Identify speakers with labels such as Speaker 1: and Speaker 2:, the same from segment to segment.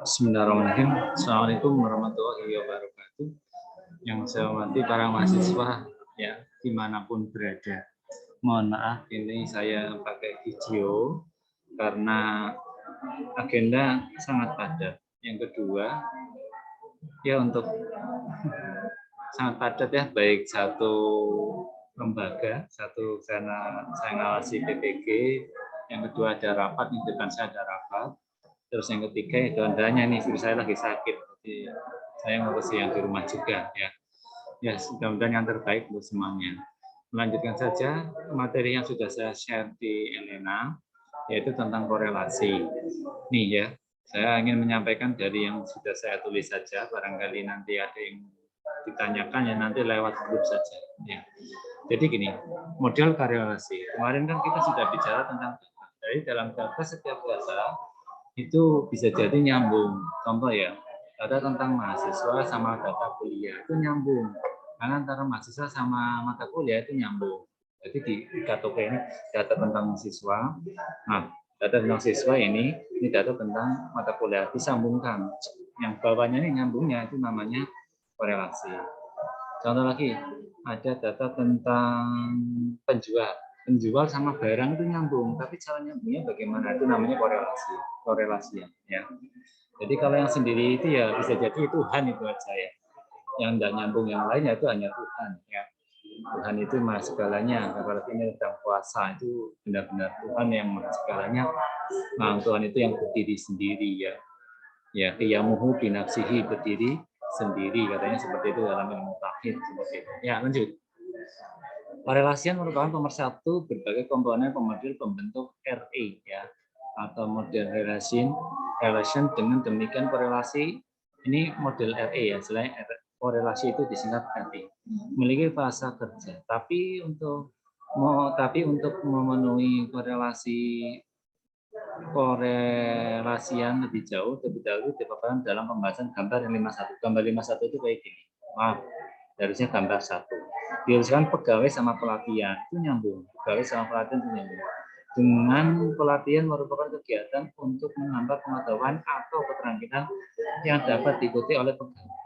Speaker 1: Bismillahirrahmanirrahim. Assalamualaikum warahmatullahi wabarakatuh. Yang saya hormati para mahasiswa ya dimanapun berada. Mohon maaf ini saya pakai video karena agenda sangat padat. Yang kedua ya untuk sangat padat ya, baik satu lembaga, satu saya ngawasi PPG, yang kedua ada rapat, di depan saya ada rapat. Terus yang ketiga itu adanya nih, istri saya lagi sakit, jadi saya ngurusi yang di rumah juga ya. Ya mudah-mudahan yang terbaik untuk semuanya. Melanjutkan saja materi yang sudah saya share di Elena, yaitu tentang korelasi. Nih ya, saya ingin menyampaikan dari yang sudah saya tulis saja, barangkali nanti ada yang ditanyakan ya nanti lewat grup saja. Ya. Jadi gini, model korelasi. Kemarin kan kita sudah bicara tentang data. Jadi dalam data setiap data itu bisa jadi nyambung. Contoh ya, data tentang mahasiswa sama data kuliah itu nyambung. Karena antara mahasiswa sama mata kuliah itu nyambung. Jadi di KTP ini data tentang mahasiswa. Nah, data tentang siswa ini data tentang mata kuliah disambungkan. Yang bawahnya ini nyambungnya itu namanya korelasi. Contoh lagi, ada data tentang penjual. Penjual sama barang itu nyambung, tapi cara nyambungnya bagaimana itu namanya korelasi ya. Jadi kalau yang sendiri itu ya bisa jadi Tuhan itu aja ya. Yang tidak nyambung yang lainnya itu hanya Tuhan ya. Tuhan itu maha segalanya. Apalagi ini tentang puasa itu benar-benar Tuhan yang maha segalanya. Nah, Tuhan itu yang berdiri sendiri ya. Ya, qiyamuhu binafsihi, berdiri sendiri katanya seperti itu dalam ilmu tauhid seperti itu. Ya, lanjut. Korelasian merupakan pemersatu berbagai komponen pemodel pembentuk RE ya, atau model relation dengan demikian korelasi ini model RE ya, selain korelasi itu disingkat RE. Memiliki fase kerja, tapi untuk memenuhi korelasian lebih jauh lebih dahulu dipaparkan dalam pembahasan gambar 51. Gambar 51 itu kayak gini. Maaf, harusnya gambar 1. Diuruskan pegawai sama pelatihan itu nyambung. Pegawai sama pelatihan itu nyambung. Dengan pelatihan merupakan kegiatan untuk menambah pengetahuan atau keterampilan yang dapat diikuti oleh pegawai.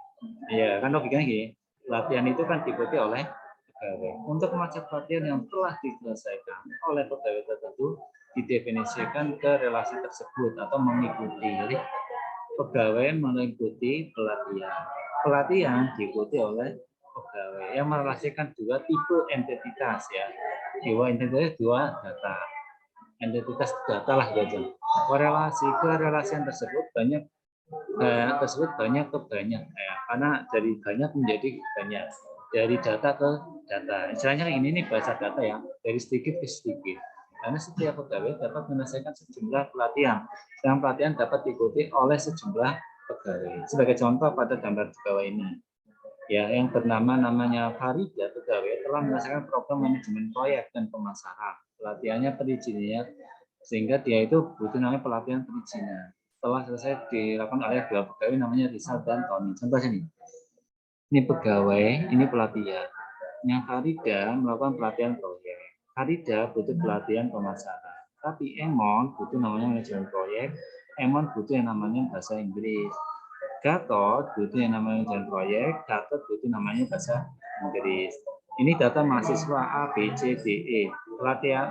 Speaker 1: Ya, kan logikanya gini. Pelatihan itu kan diikuti oleh pegawai. Untuk macam pelatihan yang telah diselesaikan oleh pegawai tertentu didefinisikan ke relasi tersebut atau mengikuti. Jadi pegawai mengikuti pelatihan. Pelatihan diikuti oleh pegawai yang merelasikan dua tipe entitas ya. Dua entitas, dua data. Entitas data lah gitu. Korelasian tersebut banyak ke banyak ya. Karena dari banyak menjadi banyak. Dari data ke data. Istilahnya ini nih bahasa data ya, dari sedikit ke sedikit. Karena setiap pegawai dapat menyelesaikan sejumlah pelatihan. Sedang pelatihan dapat diikuti oleh sejumlah pegawai. Sebagai contoh pada gambar pegawai ini. Ya, yang namanya Farida, pegawai telah menyelesaikan program manajemen proyek dan pemasaran. Pelatihannya perizinannya, sehingga dia itu butuh namanya pelatihan perizinan. Setelah selesai dilakukan oleh dua pegawai namanya Rizal dan Tony. Contoh sini. Ini pegawai, ini pelatihan. Yang Farida melakukan pelatihan proyek. Farida butuh pelatihan pemasaran. Tapi Emon butuh namanya manajemen proyek. Emon butuh yang namanya bahasa Inggris. Gatot butuh yang namanya manajemen proyek. Gatot butuh namanya bahasa Inggris. Ini data mahasiswa A, B, C, D, E. Pelatihan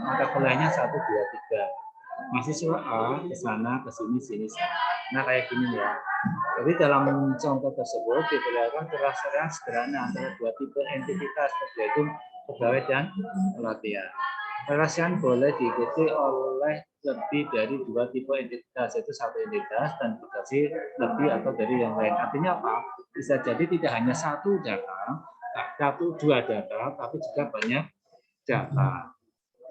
Speaker 1: mata kuliahnya 1, 2, 3. Mahasiswa A ke sana, ke sini, sini, sana. Nah, kayak gini ya. Jadi dalam contoh tersebut diperlihatkan perasaan sederhana antara dua tipe entitas, yaitu pegawai dan pelatihan. Relasian boleh diikuti oleh lebih dari dua tipe entitas, yaitu satu entitas dan berbagai lebih atau dari yang lain. Artinya apa? Bisa jadi tidak hanya satu data, dua data, tapi juga banyak data.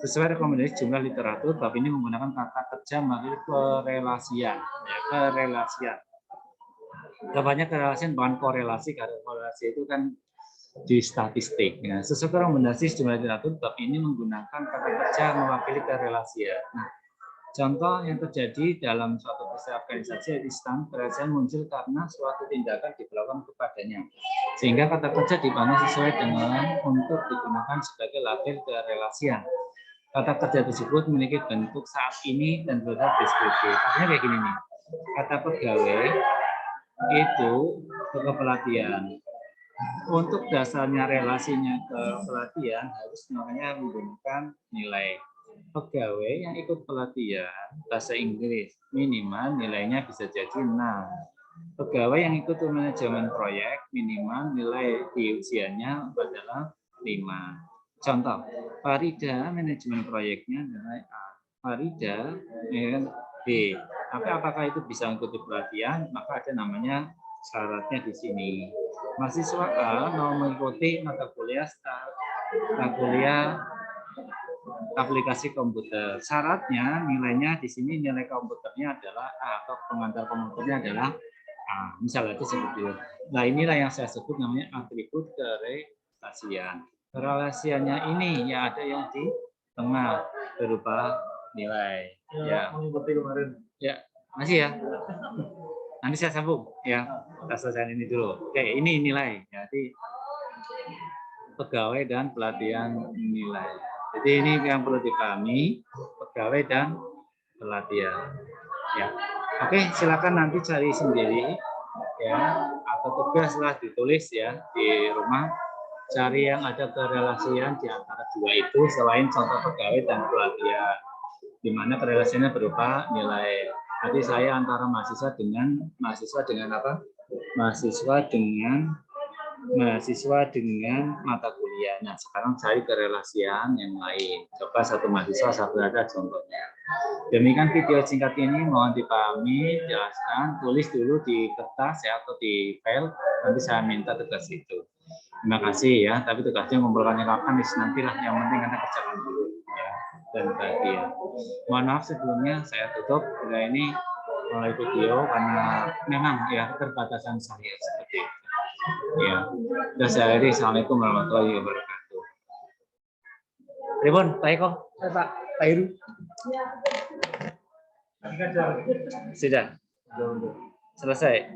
Speaker 1: Sesuai rekomendasi jumlah literatur, bab ini menggunakan kata kerja melalui korelasian. Ya, korelasian. Banyak korelasian bukan korelasi, karena korelasi itu kan di statistik. Ya. Sesuai rekomendasi jumlah literatur, bab ini menggunakan kata kerja mewakili korelasian. Nah, contoh yang terjadi dalam suatu peristiwa organisasi instan, korelasian muncul karena suatu tindakan dilakukan kepadanya. Sehingga kata kerja dibangun sesuai dengan untuk digunakan sebagai label korelasian. Kata kerja tersebut memiliki bentuk saat ini dan bersifat deskriptif. Artinya kayak gini nih. Kata pegawai itu ke pelatihan. Untuk dasarnya relasinya ke pelatihan harus namanya menggunakan nilai. Pegawai yang ikut pelatihan bahasa Inggris minimal nilainya bisa jadi 6. Pegawai yang ikut manajemen proyek minimal nilai di ujiannya adalah 5. Contoh, Farida manajemen proyeknya nilai A. Farida nilai B. Tapi apakah itu bisa mengikuti pelatihan? Maka ada namanya syaratnya di sini. Mahasiswa A mau mengikuti mata kuliah aplikasi komputer. Syaratnya nilainya di sini nilai komputernya adalah A atau pengantar komputernya adalah A. Misalnya itu seperti itu. Nah inilah yang saya sebut namanya atribut kerelasian. Kerelasiannya ini ya ada yang di tengah berupa nilai. Ya, mengikuti kemarin. Ya, masih ya. Nanti saya sambung ya. Kita selesai ini dulu. Oke, ini nilai. Jadi pegawai dan pelatihan nilai. Jadi ini yang perlu dipahami, pegawai dan pelatihan. Ya. Oke, silakan nanti cari sendiri ya atau tugaslah ditulis ya di rumah. Cari yang ada kerelasian di antara dua itu selain contoh pegawai dan pelatihan, di mana kerelasiannya berupa nilai. Tadi saya antara mahasiswa dengan apa? Mahasiswa dengan mata kuliah. Nah, sekarang cari kerelasian yang lain. Coba satu mahasiswa, satu ada contohnya. Demikian video singkat ini, mohon dipahami, jelaskan, tulis dulu di kertas ya atau di file, nanti saya minta tugas itu. Terima kasih ya, tapi tugasnya ngumpulkannya kapan nantilah, yang penting Anda kerjakan dulu ya. Dan tadi ya. Mohon maaf sebelumnya saya tutup ini mulai video karena memang ya keterbatasan saya seperti itu. Ya. Dan saya akhiri, Assalamualaikum warahmatullahi wabarakatuh. Ribon, Pak Eko, Pak Heru. Sudah. Selesai.